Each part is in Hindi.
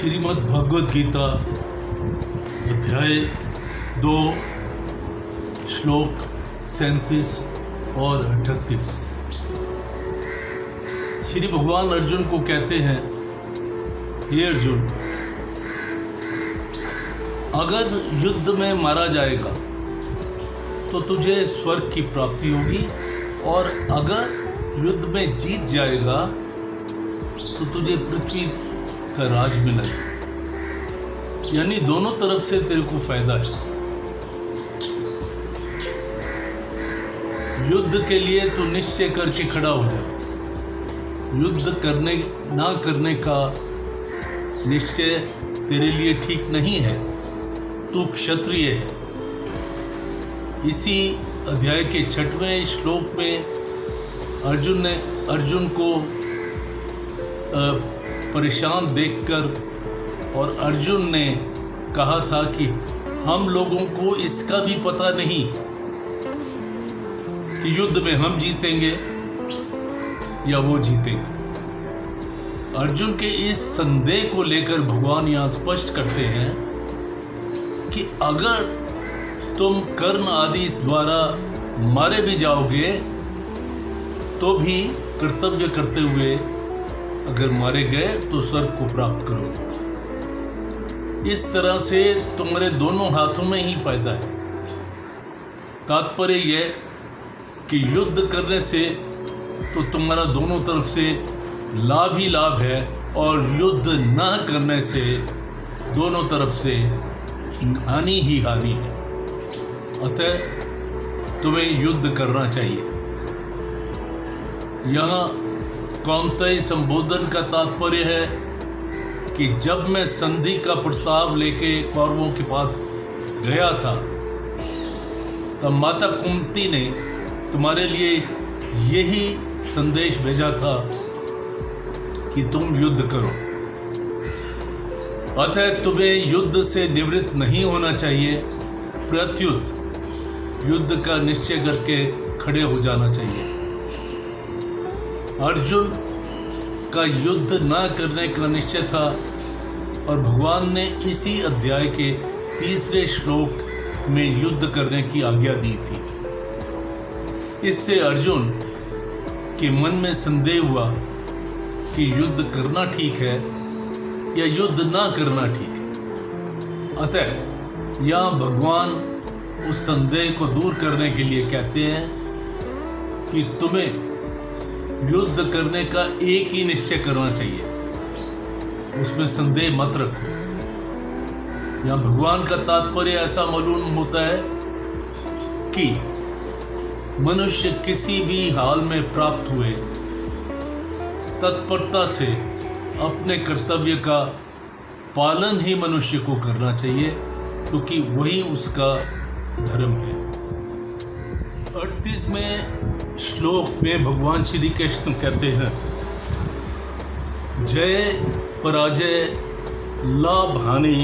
श्रीमद् भगवद गीता अध्याय 2 श्लोक 37 और 38। श्री भगवान अर्जुन को कहते हैं, हे अर्जुन, अगर युद्ध में मारा जाएगा तो तुझे स्वर्ग की प्राप्ति होगी, और अगर युद्ध में जीत जाएगा तो तुझे पृथ्वी का राज मिलेगा। यानी दोनों तरफ से तेरे को फायदा है। युद्ध के लिए तू निश्चय करके खड़ा हो जा। युद्ध करने ना करने का निश्चय तेरे लिए ठीक नहीं है। तू क्षत्रिय है। इसी अध्याय के 6वें श्लोक में अर्जुन को परेशान देखकर और अर्जुन ने कहा था कि हम लोगों को इसका भी पता नहीं कि युद्ध में हम जीतेंगे या वो जीतेंगे। अर्जुन के इस संदेह को लेकर भगवान यहाँ स्पष्ट करते हैं कि अगर तुम कर्ण आदि द्वारा मारे भी जाओगे तो भी कर्तव्य करते हुए अगर मारे गए तो स्वर्ग को प्राप्त करोगे। इस तरह से तुम्हारे दोनों हाथों में ही फायदा है। तात्पर्य यह कि युद्ध करने से तो तुम्हारा दोनों तरफ से लाभ ही लाभ है, और युद्ध ना करने से दोनों तरफ से हानि ही हानि है। अतः तुम्हें युद्ध करना चाहिए। यहाँ कौंतेय संबोधन का तात्पर्य है कि जब मैं संधि का प्रस्ताव लेके कौरवों के पास गया था तब माता कुंती ने तुम्हारे लिए यही संदेश भेजा था कि तुम युद्ध करो। अतः तुम्हें युद्ध से निवृत्त नहीं होना चाहिए, प्रत्युत युद्ध का निश्चय करके खड़े हो जाना चाहिए। अर्जुन का युद्ध न करने का निश्चय था, और भगवान ने इसी अध्याय के 3 श्लोक में युद्ध करने की आज्ञा दी थी। इससे अर्जुन के मन में संदेह हुआ कि युद्ध करना ठीक है या युद्ध ना करना ठीक है। अतः यहाँ भगवान उस संदेह को दूर करने के लिए कहते हैं कि तुम्हें युद्ध करने का एक ही निश्चय करना चाहिए, उसमें संदेह मत रखो। यहाँ भगवान का तात्पर्य ऐसा मालूम होता है कि मनुष्य किसी भी हाल में प्राप्त हुए तत्परता से अपने कर्तव्य का पालन ही मनुष्य को करना चाहिए, क्योंकि वही उसका धर्म है। 38वें श्लोक में भगवान श्री कृष्ण कहते हैं, जय पराजय, लाभ हानि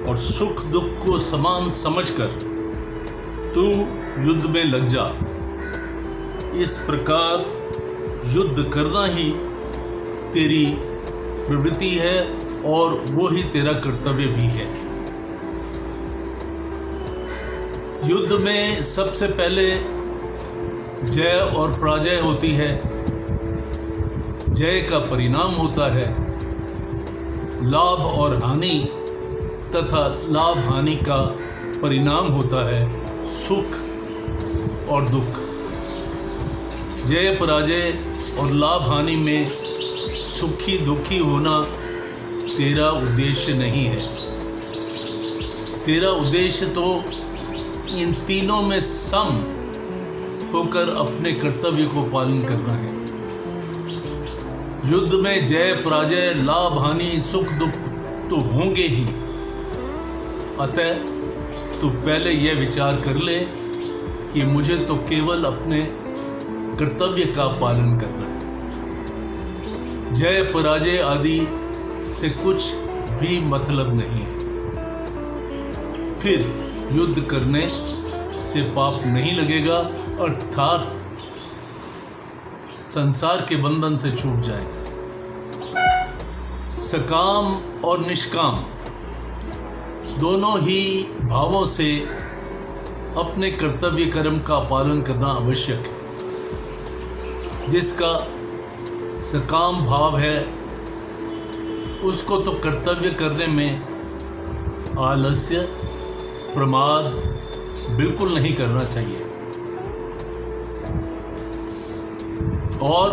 और सुख दुख को समान समझकर तू युद्ध में लग जा। इस प्रकार युद्ध करना ही तेरी प्रवृत्ति है और वो ही तेरा कर्तव्य भी है। युद्ध में सबसे पहले जय और पराजय होती है। जय का परिणाम होता है लाभ और हानि, तथा लाभ हानि का परिणाम होता है सुख और दुख। जय पराजय और लाभ हानि में सुखी दुखी होना तेरा उद्देश्य नहीं है। तेरा उद्देश्य तो इन तीनों में सम होकर अपने कर्तव्य को पालन करना है। युद्ध में जय पराजय, लाभ हानि, सुख दुख तो होंगे ही। अतः तू पहले यह विचार कर ले कि मुझे तो केवल अपने कर्तव्य का पालन करना है। जय पराजय आदि से कुछ भी मतलब नहीं है। फिर युद्ध करने से पाप नहीं लगेगा, अर्थात संसार के बंधन से छूट जाएगा। सकाम और निष्काम दोनों ही भावों से अपने कर्तव्य कर्म का पालन करना आवश्यक है। जिसका सकाम भाव है उसको तो कर्तव्य करने में आलस्य, प्रमाद बिल्कुल नहीं करना चाहिए और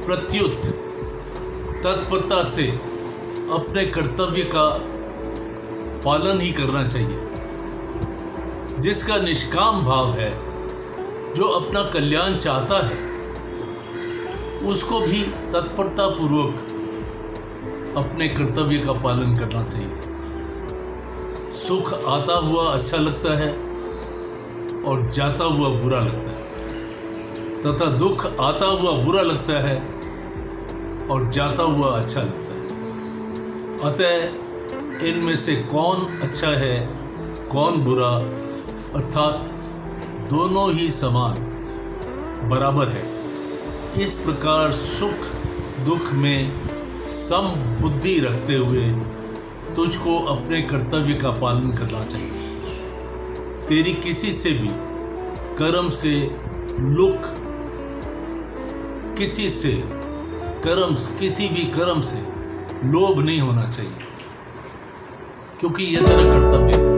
प्रत्युत तत्परता से अपने कर्तव्य का पालन ही करना चाहिए। जिसका निष्काम भाव है, जो अपना कल्याण चाहता है, उसको भी तत्परता पूर्वक अपने कर्तव्य का पालन करना चाहिए। सुख आता हुआ अच्छा लगता है और जाता हुआ बुरा लगता है, तथा दुख आता हुआ बुरा लगता है और जाता हुआ अच्छा लगता है। अतः इनमें से कौन अच्छा है, कौन बुरा, अर्थात दोनों ही समान बराबर है। इस प्रकार सुख दुख में सम बुद्धि रखते हुए तुझको अपने कर्तव्य का पालन करना चाहिए। तेरी किसी से भी कर्म से लुक, किसी भी कर्म से लोभ नहीं होना चाहिए, क्योंकि यह तेरा कर्तव्य है।